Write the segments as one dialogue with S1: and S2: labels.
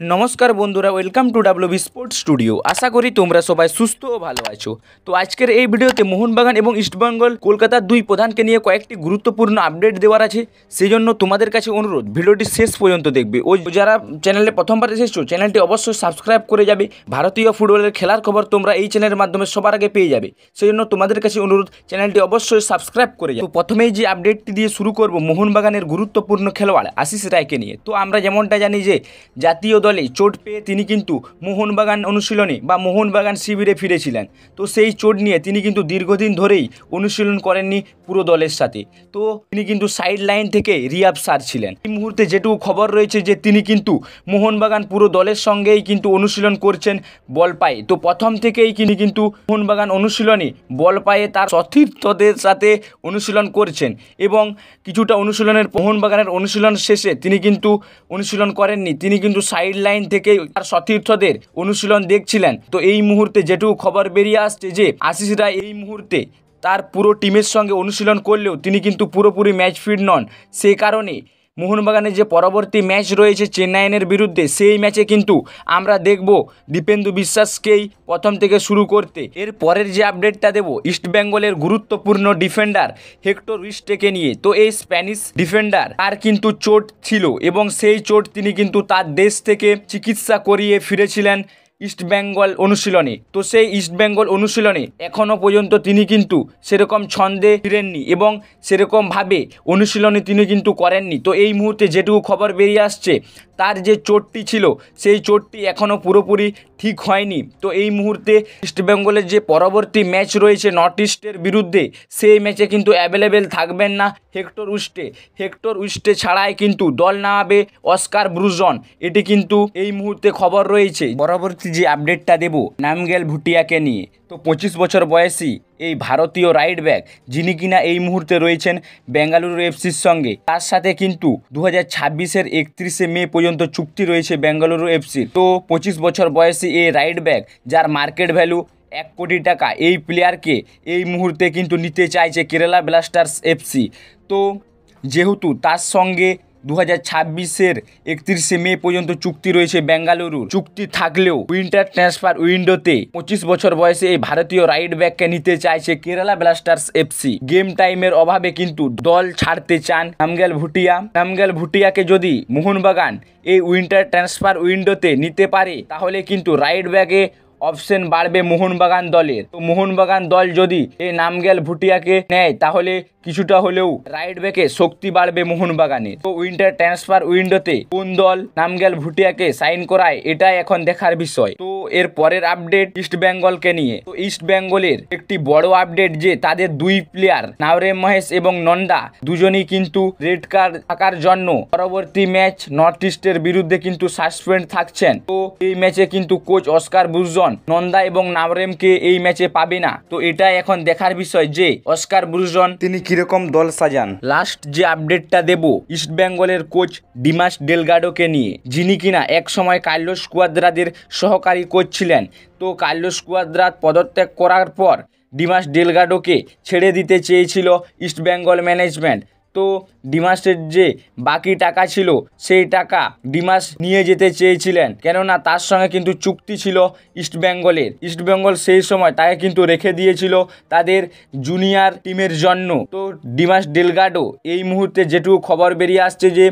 S1: নমস্কার বন্ধুরা, welcome to WB sports studio. আশা করি তোমরা সবাই সুস্থ ও ভালো আছো। তো আজকের এই ভিডিওতে মোহনবাগান এবং ইস্টবেঙ্গল কলকাতার দুই প্রধানকে নিয়ে কয়েকটি গুরুত্বপূর্ণ আপডেট দেওয়ার আছে। সেই জন্য তোমাদের কাছে অনুরোধ, ভিডিওটি শেষ পর্যন্ত দেখবে। ও যারা চ্যানেলে প্রথমবার এসেছো, চ্যানেলটি অবশ্যই সাবস্ক্রাইব করে যাবে। ভারতীয় ফুটবলের খেলার খবর তোমরা এই চ্যানেলের মাধ্যমে সবার আগে পেয়ে যাবে। সেই জন্য তোমাদের কাছে অনুরোধ, চ্যানেলটি অবশ্যই সাবস্ক্রাইব করে যাবে। তো প্রথমেই যে আপডেটটি দিয়ে শুরু করব মোহনবাগানের গুরুত্বপূর্ণ খেলোয়াড় আশিস রায়কে নিয়ে। তো আমরা যেমনটা জানি যে জাতীয় দলে চোট পেয়ে তিনি কিন্তু মোহনবাগান অনুশীলনে বা মোহনবাগান শিবিরে ফিরেছিলেন। তো সেই চোট নিয়ে তিনি কিন্তু দীর্ঘদিন ধরেই অনুশীলন করেননি পুরো দলের সাথে। তো তিনি কিন্তু সাইড লাইন থেকে রিহাব সারছিলেন। এই মুহূর্তে যেটুকু খবর রয়েছে যে তিনি কিন্তু মোহনবাগান পুরো দলের সঙ্গেই কিন্তু অনুশীলন করছেন বল পায়ে। তো প্রথম থেকেই তিনি কিন্তু মোহনবাগান অনুশীলনে বল পায়ে তার সতীর্থদের সাথে অনুশীলন করছেন এবং কিছুটা অনুশীলনের মোহনবাগানের অনুশীলন শেষে তিনি কিন্তু অনুশীলন করেননি, তিনি কিন্তু সাইড লাইন থেকে তার সতীর্থদের অনুশীলন দেখছিলেন। তো এই মুহূর্তে যেটুকু খবর বেরিয়ে আসছে যে আশিস রায় এই মুহূর্তে তার পুরো টিমের সঙ্গে অনুশীলন করলেও তিনি কিন্তু পুরোপুরি ম্যাচ ফিট নন। সেই কারণে মোহনবাগানের যে পরবর্তী ম্যাচ রয়েছে চেন্নাইয়ের বিরুদ্ধে, সেই ম্যাচে কিন্তু আমরা দেখব দীপেন্দু বিশ্বাসকেই প্রথম থেকে শুরু করতে। এর পরের যে আপডেটটা দেব ইস্টবেঙ্গলের গুরুত্বপূর্ণ ডিফেন্ডার হেক্টর উইস্টেকে নিয়ে। তো এই স্প্যানিশ ডিফেন্ডার তার কিন্তু চোট ছিল এবং সেই চোট তিনি কিন্তু তার দেশ থেকে চিকিৎসা করিয়ে ফিরেছিলেন ইস্টবেঙ্গল অনুশীলনে। তো সেই ইস্টবেঙ্গল অনুশীলনে এখনও পর্যন্ত তিনি কিন্তু সেরকম ছন্দে ফিরেননি এবং সেরকমভাবে অনুশীলনে তিনি কিন্তু করেননি। তো এই মুহূর্তে যেটুকু খবর বেরিয়ে আসছে তার যে চোটটি ছিল সেই চোটটি এখনও পুরোপুরি ঠিক হয়নি। তো এই মুহূর্তে ইস্টবেঙ্গলের যে পরবর্তী ম্যাচ রয়েছে নর্থ ইস্টের বিরুদ্ধে, সেই ম্যাচে কিন্তু অ্যাভেলেবেল থাকবেন না হেক্টর উইস্টে ছাড়াই কিন্তু দল নামাবে অস্কার ব্রুজন। এটি কিন্তু এই মুহূর্তে খবর রয়েছে। পরবর্তী যে আপডেটটা দেব নামগেল ভুটিয়াকে নিয়ে। তো 25 বছর বয়সী এই ভারতীয় রাইট ব্যাক, যিনি কিনা এই মুহূর্তে রয়েছেন বেঙ্গালুরু এফসির সঙ্গে, তার সাথে কিন্তু 2026-এর 31শে মে পর্যন্ত চুক্তি রয়েছে বেঙ্গালুরু এফসির। তো 25 বছর বয়সী এই রাইট ব্যাক, যার মার্কেট ভ্যালু 1 কোটি টাকা, এই প্লেয়ারকে এই মুহূর্তে কিন্তু নিতে চাইছে কেরালা ব্লাস্টার্স এফসি। তো যেহেতু তার সঙ্গে 2026-এর 31শে মে পর্যন্ত চুক্তি রয়েছে বেঙ্গালুরুর, চুক্তি থাকলেও উইন্টার ট্রান্সফার উইন্ডোতে 25 বছর বয়সে এই ভারতীয় রাইট ব্যাককে নিতে চাইছে কেরালা ব্লাস্টার্স এফসি। গেম টাইমের অভাবে কিন্তু দল ছাড়তে চান নামগেল ভুটিয়াকে যদি মোহনবাগান এই উইন্টার ট্রান্সফার উইন্ডোতে নিতে পারে তাহলে কিন্তু রাইট ব্যাকে অপশন বাড়বে মোহনবাগান দলের। তো মোহনবাগান দল যদি এই নামগেল ভুটিয়াকে নেয় তাহলে কিছুটা হলেও রাইট ব্যাকে শক্তি বাড়বে মোহনবাগানের। তো উইন্টার ট্রান্সফার উইন্ডোতে কোন দল নামগেল ভুটিয়াকে সাইন করায়, এটাই এখন দেখার বিষয়। তো এর পরের আপডেট ইস্টবেঙ্গলকে নিয়ে। তো ইস্টবেঙ্গলের একটি বড় আপডেট যে তাদের দুই প্লেয়ার নাওরেম মহেশ এবং নন্দা দুজনেই কিন্তু রেড কার্ড থাকার জন্য পরবর্তী ম্যাচ নর্থ ইস্টের বিরুদ্ধে কিন্তু সাসপেন্ড থাকছেন। তো এই ম্যাচে কিন্তু কোচ অস্কার ব্রুজন নন্দা এবং নাওরেমকে এই ম্যাচে পাবে না। তো এটাই এখন দেখার বিষয় যে অস্কার ব্রুজন তিনি কিরকম দল সাজান। লাস্ট যে আপডেটটা দেব ইস্টবেঙ্গলের কোচ ডিমাস ডেলগাডোকে নিয়ে, যিনি কিনা এক সময় কার্লোস কুয়াদ্রাদের সহকারী কোচ ছিলেন। তো কার্লোস কুয়াদ্রাদ পদত্যাগ করার পর ডিমাস ডেলগাডোকে ছেড়ে দিতে চেয়েছিল ইস্টবেঙ্গল ম্যানেজমেন্ট। তো ডিমাসের যে বাকি টাকা ছিল সেই টাকা ডিমাস নিয়ে যেতে চেয়েছিলেন, কেননা তার সঙ্গে কিন্তু চুক্তি ছিল ইস্টবেঙ্গল সেই সময় তাকে কিন্তু রেখে দিয়েছিল তাদের জুনিয়র টিমের জন্য। তো ডিমাস ডেলগাডো এই মুহূর্তে যেটুকু খবর বেরিয়ে আসছে যে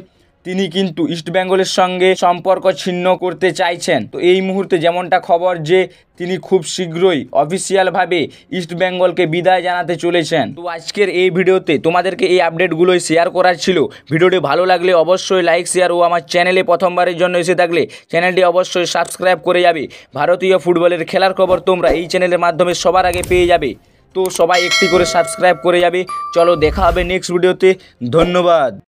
S1: তিনি কিন্তু ইস্টবেঙ্গলের সঙ্গে সম্পর্ক ছিন্ন করতে চাইছেন। তো এই মুহূর্তে যেমনটা খবর যে তিনি খুব শীঘ্রই অফিসিয়ালভাবে ইস্টবেঙ্গলকে বিদায় জানাতে চলেছেন। তো আজকের এই ভিডিওতে তোমাদেরকে এই আপডেটগুলোই শেয়ার করার ছিল। ভিডিওটি ভালো লাগলে অবশ্যই লাইক, শেয়ার ও আমার চ্যানেলে প্রথমবারের জন্য এসে থাকলে চ্যানেলটি অবশ্যই সাবস্ক্রাইব করে যাবে। ভারতীয় ফুটবলের খেলার খবর তোমরা এই চ্যানেলের মাধ্যমে সবার আগে পেয়ে যাবে। তো সবাই একটি করে সাবস্ক্রাইব করে যাবে। চলো দেখা হবে নেক্সট ভিডিওতে। ধন্যবাদ।